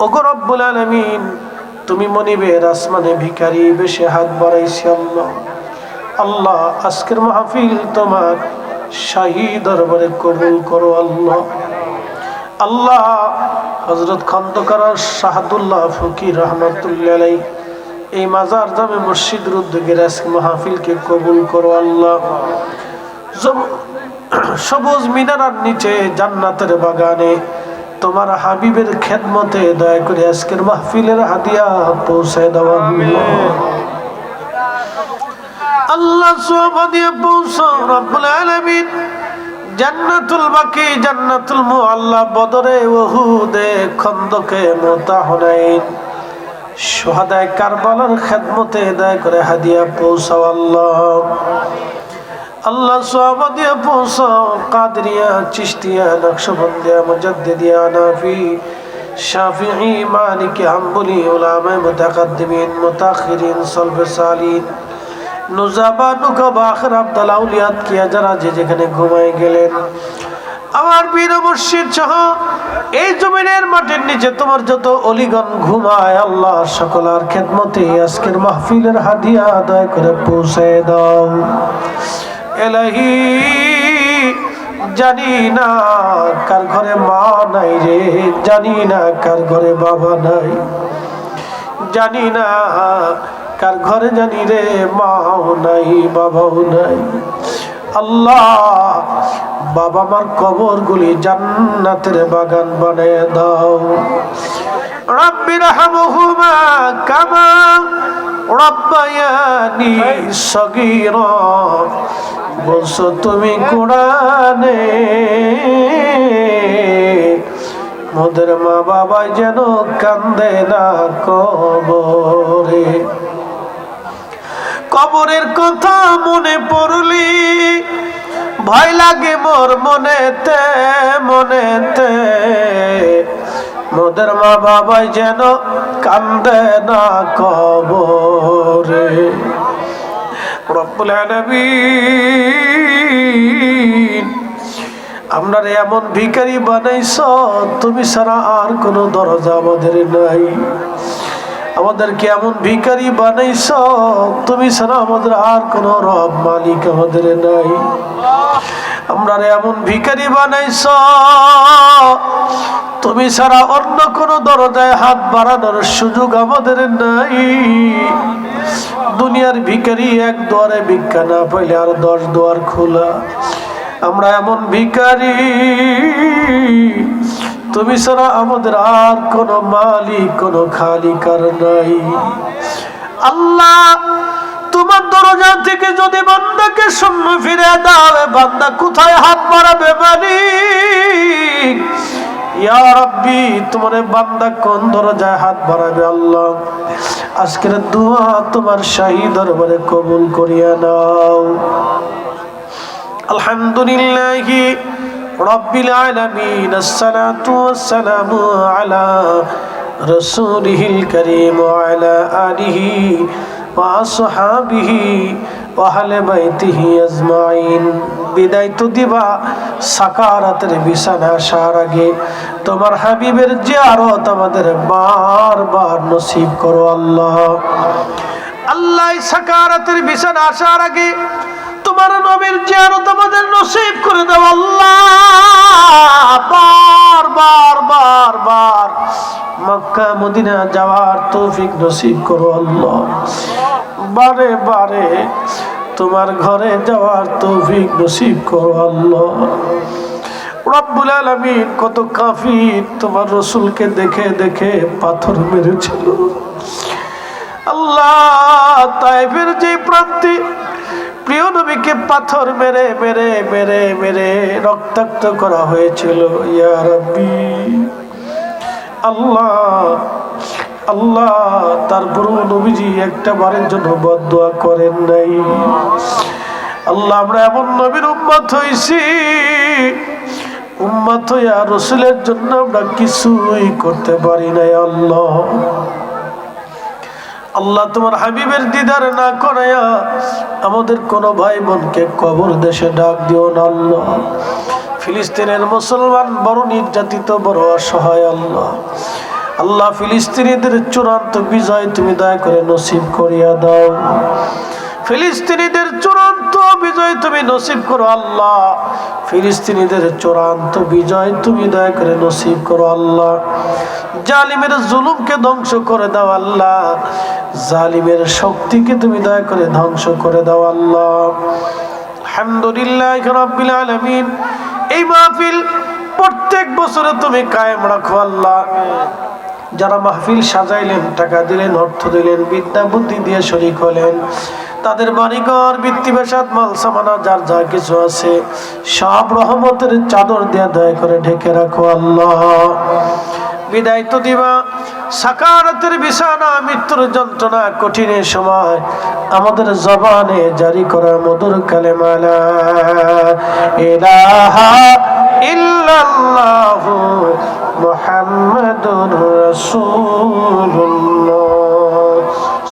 ওগো রব্বুল আলামিন, তুমি মনিবের আসমানে ভিখারি বেশে হাত বাড়াইছি আল্লাহ। আল্লাহ, আজকের মাহফিল তোমার শাহী দরবারে কবুল করো আল্লাহ। আল্লাহ, হযরত খন্দকার শাহাদুল্লাহ ফকির রহমাতুল্লাহ আলাইহি এই মাজার জামে মসজিদের উদ্যোগের আজকে মাহফিলকে কবুল করো আল্লাহ। সবুজ মিনারার নিচে জান্নাতের বাগানে তোমার হাবিবের খেদমতে দয়া করে আজকের মাহফিলের হাদিয়া পৌঁছে দাও আল্লাহ। সব হাদিয়া পৌঁছাও রব্বুল আলামিন। জান্নাতুল বাকি, জান্নাতুল মুআল্লা, বদরে, উহুদে, খন্দকে, মুতা, হুনাইন, শুহাদায়ে কারবালার খেদমতে দয়া করে হাদিয়া পৌঁছাও আল্লাহ। আল্লাহ সওয়াব দিয়ে পৌঁছাও কাদরিয়া, চিশতিয়া, নকশবন্দিয়া, মুজাদ্দিদিয়া, হানাফি, শাফিঈ, মালিকি, হাম্বলি, উলামায়ে মুতাকাদ্দিমিন, মুতাখিরিন, সালফে সালিহিন, নুজাবা, নুকাবা, আখির আব্দাল আউলিয়াত কিয়া যারা যে যেখানে ঘুমায় গেলেন, আমার পীর মুর্শিদ সহ এই জমিনের মাটির নিচে তোমার যত অলিগণ ঘুমায় আল্লাহ, সকলের খেদমতে আজকের মাহফিলের হাদিয়া দয়া করে পৌঁছে দাও এলাহি। জানি না কার ঘরে মা নাই রে, জানি না কার ঘরে বাবা নাই, জানি না কার ঘরে জানি রে মাও নাই বাবাও নাই। আল্লাহ, বাবা মার কবর গুলি জান্নাতের বাগান বানিয়ে দাও। রাব্বির হামহুমা কামা রাব্বায়ানি সগীরা, বলছো তুমি কোরআনে, মোদের মা বাবা যেন কান্দে না কবরে। কবরের কথা মনে পড়লি ভয় লাগে মোর মনেতে মনেতে, মোদের মা বাবা যেন কান্দে না কবরে। রব্বুল আলামিন, আমরা এমন ভিখারি বানাইছো, তুমি ছাড়া আর কোনো দরজা আমাদের নাই। আমাদেরকে এমন ভিখারি বানাইছো, তুমি ছাড়া আমাদের আর কোনো রব মালিক আমাদের নাই। আমরা এমন ভিখারি বানাইছো, তুমি ছাড়া অন্য কোনো দরজায় হাত বাড়ানোর সুযোগ আমাদের নাই। দুনিয়ার ভিখারি এক দুয়ারে ভিক্ষা না পাইলে আর 10 দুয়ার খোলা। আমরা এমন ভিখারি, তুমি ছাড়া আমাদের আর কোনো মালিক কোনো খালিক আর নাই। আল্লাহ, তোমার দরজা থেকে যদি বান্দাকে শূন্য ফিরে দাও, বান্দা কোথায় হাত বাড়াবে মালিক? ইয়া রাব্বি, তোমার বান্দা কোন দরজায় হাত বাড়াবে? আল্লাহ, আজকের দোয়া তোমার শাহী দরবারে কবুল করিয়া নাও। আলহামদুলিল্লাহি রাব্বিল আলামিন, আসসালাতু ওয়াসসালামু আলা রাসূলিহিল কারীম ওয়া আলা আলিহি ওয়া আসহাবিহি ওয়া আহলে বাইতিহি আজমাইন। বিদায় তো দিবা সাকারাতের বিছানা আসার আগে তোমার হাবিবের জিয়ারত আমাদের বারবার নসিব করো আল্লাহ। আল্লাহ, সাকারাতের বিছানা আসার আগে তোমার নবীর জিয়ারত আমাদের নসিব করে দাও আল্লাহ। বার বার বার বার মক্কা মদিনা যাওয়ার তৌফিক নসিব করো আল্লাহ। বারে বারে তোমার ঘরে যাওয়ার তৌফিক নসিব করো আল্লাহ। রব্বুল আলামিন, কত কাফির তোমার রাসূলকে দেখে দেখে পাথর মেরেছিল আল্লাহ। তায়েফের যে প্রান্তে প্রিয় নবীকে পাথর মেরে মেরে মেরে মেরে রক্তাক্ত করা হয়েছিল, ইয়া রাব্বি আল্লাহ আল্লাহ, তারপর নবীজি একটা বারের জন্য বদদুয়া করেন নাই। আল্লাহ, আমরা এমন নবীর উম্মত হইছি, উম্মত হইয়া রাসূলের জন্য আমরা কিছুই করতে পারি নাই আল্লাহ। আল্লাহ, তোমার হাবিবের দিদার না করাইয়া আমাদের কোন ভাই বোনকে কবর দেশে ডাক দিও না আল্লাহ। ফিলিস্তিনের মুসলমান বড় নির্যাতিত, বড় অসহায় আল্লাহ। আল্লাহ ফিলিস্তিনিদের চূড়ান্ত বিজয় তুমি দয়া করে নসিব করিয়া দাও। ফিলিস্তিনিদের চূড়ান্ত বিজয় তুমি নসিব করো আল্লাহ। ফিলিস্তিনিদের চূড়ান্ত বিজয় তুমি দয়া করে নসিব করো আল্লাহ। জালিমের জুলুমকে ধ্বংস করে দাও আল্লাহ। জালিমের শক্তিকে তুমি দয়া করে ধ্বংস করে দাও আল্লাহ। আলহামদুলিল্লাহ রাব্বিল আলামিন। এই মাহফিল প্রত্যেক বছরে তুমি কায়েম রাখো আল্লাহ। যারা মাহফিল সাজাইলেন, টাকা দিলেন, অর্থ দিলেন, বিদ্যা বুদ্ধি দিয়ে শরীক হলেন, তাদের বাড়িঘর বৃত্তি বেসাদ মাল সামানা যার যা কিছু আছে সব রহমতের চাদর দিয়ে দয়া করে ঢেকে রাখো আল্লাহ। বিদায় তো দিবা, সাকারাতের বিছানা, মৃত্যুর যন্ত্রণা, কঠিনের সময় আমাদের জবানে জারি করা মধুর কালেমা লা ইলাহা ইল্লাল্লাহু মুহাম্মাদুর রাসূলুল্লাহ।